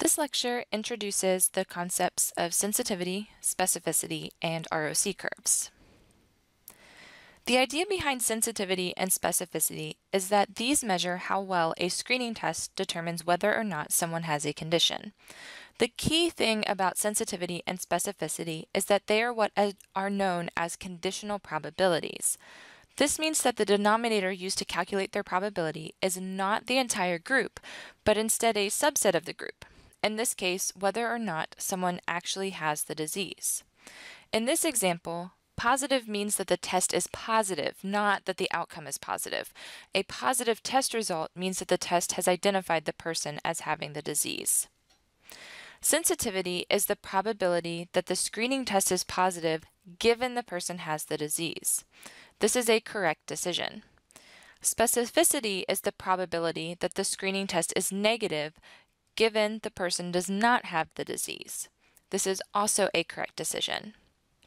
This lecture introduces the concepts of sensitivity, specificity, and ROC curves. The idea behind sensitivity and specificity is that these measure how well a screening test determines whether or not someone has a condition. The key thing about sensitivity and specificity is that they are what are known as conditional probabilities. This means that the denominator used to calculate their probability is not the entire group, but instead a subset of the group. In this case, whether or not someone actually has the disease. In this example, positive means that the test is positive, not that the outcome is positive. A positive test result means that the test has identified the person as having the disease. Sensitivity is the probability that the screening test is positive given the person has the disease. This is a correct decision. Specificity is the probability that the screening test is negative given the person does not have the disease. This is also a correct decision.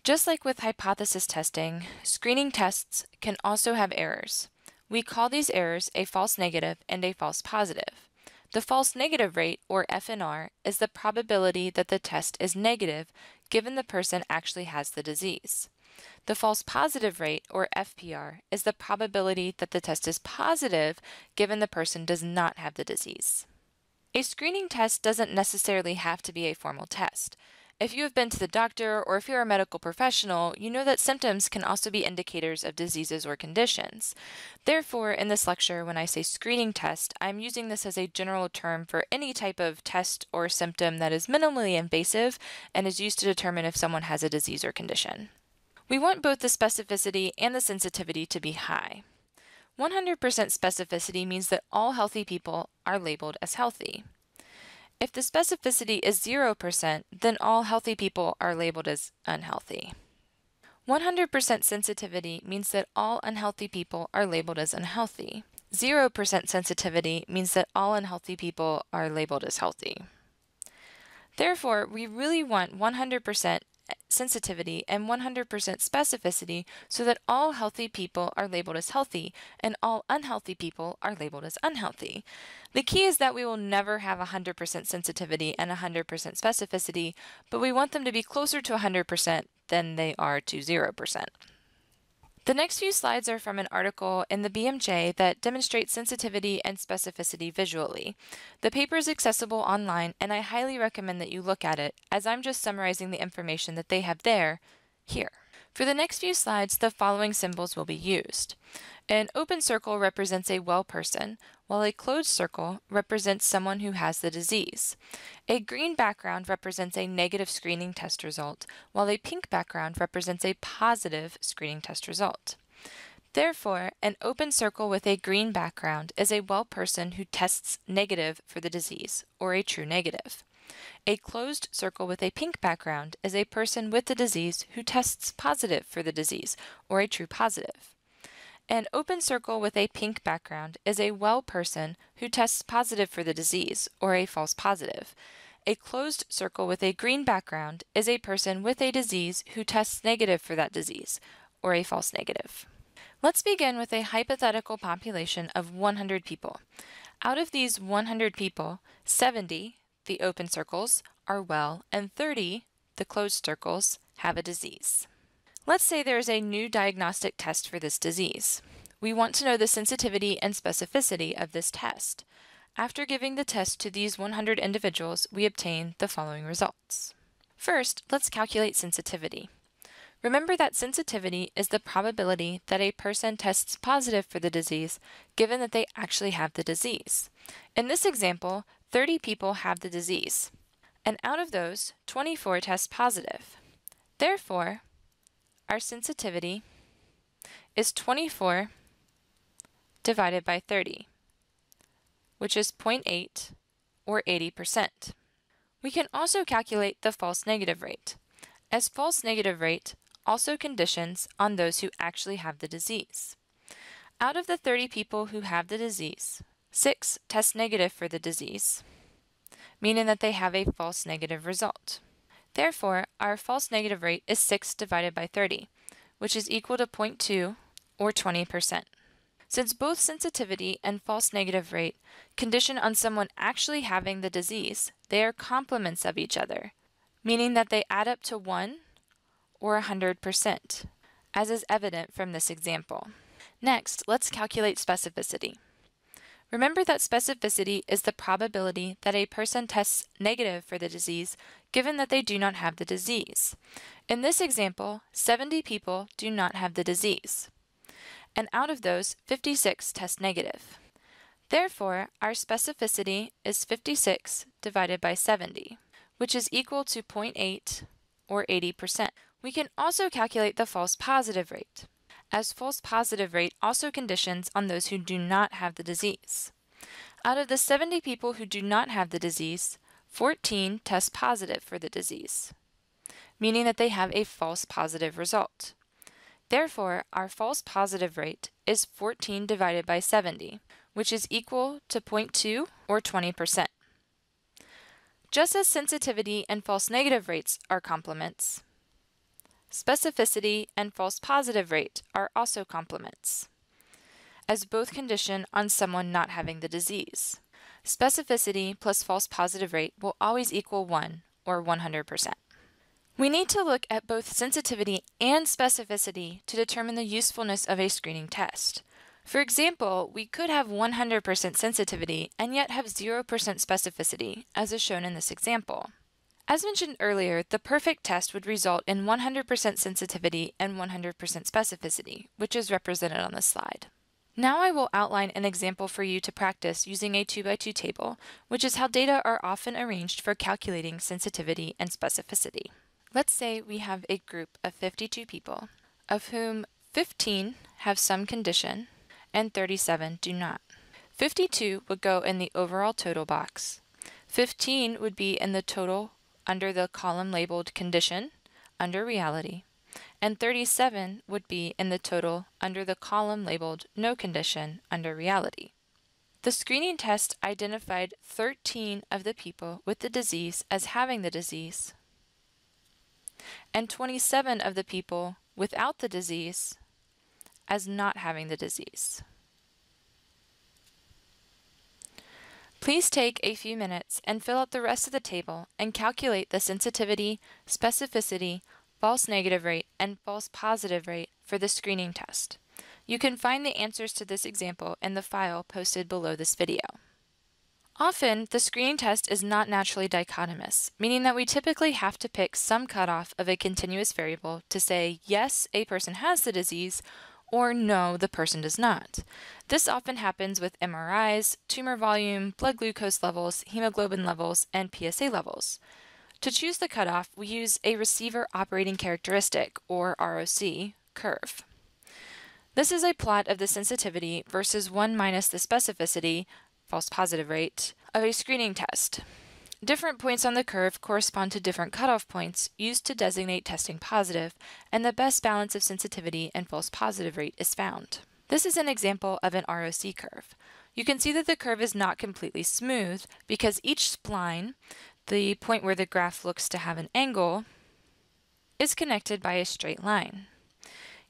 Just like with hypothesis testing, screening tests can also have errors. We call these errors a false negative and a false positive. The false negative rate, or FNR, is the probability that the test is negative given the person actually has the disease. The false positive rate, or FPR, is the probability that the test is positive given the person does not have the disease. A screening test doesn't necessarily have to be a formal test. If you have been to the doctor or if you're a medical professional, you know that symptoms can also be indicators of diseases or conditions. Therefore, in this lecture, when I say screening test, I'm using this as a general term for any type of test or symptom that is minimally invasive and is used to determine if someone has a disease or condition. We want both the specificity and the sensitivity to be high. 100% specificity means that all healthy people are labeled as healthy. If the specificity is 0%, then all healthy people are labeled as unhealthy. 100% sensitivity means that all unhealthy people are labeled as unhealthy. 0% sensitivity means that all unhealthy people are labeled as healthy. Therefore, we really want 100% sensitivity and 100% specificity so that all healthy people are labeled as healthy and all unhealthy people are labeled as unhealthy. The key is that we will never have 100% sensitivity and 100% specificity, but we want them to be closer to 100% than they are to 0%. The next few slides are from an article in the BMJ that demonstrates sensitivity and specificity visually. The paper is accessible online, and I highly recommend that you look at it, as I'm just summarizing the information that they have there, here. For the next few slides, the following symbols will be used. An open circle represents a well person, while a closed circle represents someone who has the disease. A green background represents a negative screening test result, while a pink background represents a positive screening test result. Therefore, an open circle with a green background is a well person who tests negative for the disease, or a true negative. A closed circle with a pink background is a person with the disease who tests positive for the disease, or a true positive. An open circle with a pink background is a well person who tests positive for the disease, or a false positive. A closed circle with a green background is a person with a disease who tests negative for that disease, or a false negative. Let's begin with a hypothetical population of 100 people. Out of these 100 people, 70, the open circles, are well, and 30, the closed circles, have a disease. Let's say there is a new diagnostic test for this disease. We want to know the sensitivity and specificity of this test. After giving the test to these 100 individuals, we obtain the following results. First, let's calculate sensitivity. Remember that sensitivity is the probability that a person tests positive for the disease given that they actually have the disease. In this example, 30 people have the disease, and out of those, 24 test positive. Therefore, our sensitivity is 24 divided by 30, which is 0.8 or 80%. We can also calculate the false negative rate, as false negative rate also conditions on those who actually have the disease. Out of the 30 people who have the disease, 6 test negative for the disease, meaning that they have a false negative result. Therefore, our false negative rate is 6 divided by 30, which is equal to 0.2 or 20%. Since both sensitivity and false negative rate condition on someone actually having the disease, they are complements of each other, meaning that they add up to 1 or 100%, as is evident from this example. Next, let's calculate specificity. Remember that specificity is the probability that a person tests negative for the disease given that they do not have the disease. In this example, 70 people do not have the disease, and out of those, 56 test negative. Therefore, our specificity is 56 divided by 70, which is equal to 0.8 or 80%. We can also calculate the false positive rate, as false positive rate also conditions on those who do not have the disease. Out of the 70 people who do not have the disease, 14 test positive for the disease, meaning that they have a false positive result. Therefore, our false positive rate is 14 divided by 70, which is equal to 0.2 or 20%. Just as sensitivity and false negative rates are complements, specificity and false positive rate are also complements, as both condition on someone not having the disease. Specificity plus false positive rate will always equal 1 or 100%. We need to look at both sensitivity and specificity to determine the usefulness of a screening test. For example, we could have 100% sensitivity and yet have 0% specificity, as is shown in this example. As mentioned earlier, the perfect test would result in 100% sensitivity and 100% specificity, which is represented on this slide. Now I will outline an example for you to practice using a 2x2 table, which is how data are often arranged for calculating sensitivity and specificity. Let's say we have a group of 52 people, of whom 15 have some condition and 37 do not. 52 would go in the overall total box. 15 would be in the total under the column labeled condition under reality, and 37 would be in the total under the column labeled no condition under reality. The screening test identified 13 of the people with the disease as having the disease, and 27 of the people without the disease as not having the disease. Please take a few minutes and fill out the rest of the table and calculate the sensitivity, specificity, false negative rate, and false positive rate for the screening test. You can find the answers to this example in the file posted below this video. Often, the screening test is not naturally dichotomous, meaning that we typically have to pick some cutoff of a continuous variable to say, yes, a person has the disease, or no, the person does not. This often happens with MRIs, tumor volume, blood glucose levels, hemoglobin levels, and PSA levels. To choose the cutoff, we use a receiver operating characteristic, or ROC, curve. This is a plot of the sensitivity versus 1 minus the specificity, false positive rate, of a screening test. Different points on the curve correspond to different cutoff points used to designate testing positive, and the best balance of sensitivity and false positive rate is found. This is an example of an ROC curve. You can see that the curve is not completely smooth because each spline, the point where the graph looks to have an angle, is connected by a straight line.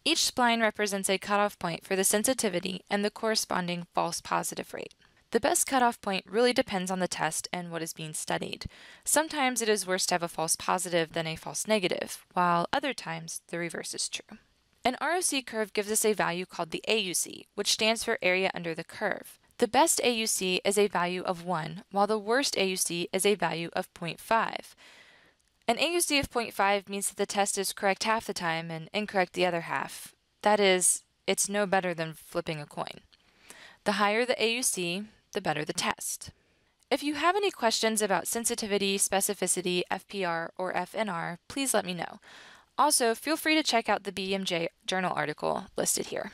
Each spline represents a cutoff point for the sensitivity and the corresponding false positive rate. The best cutoff point really depends on the test and what is being studied. Sometimes it is worse to have a false positive than a false negative, while other times the reverse is true. An ROC curve gives us a value called the AUC, which stands for area under the curve. The best AUC is a value of 1, while the worst AUC is a value of 0.5. An AUC of 0.5 means that the test is correct half the time and incorrect the other half. That is, it's no better than flipping a coin. The higher the AUC, the better the test. If you have any questions about sensitivity, specificity, FPR, or FNR, please let me know. Also, feel free to check out the BMJ journal article listed here.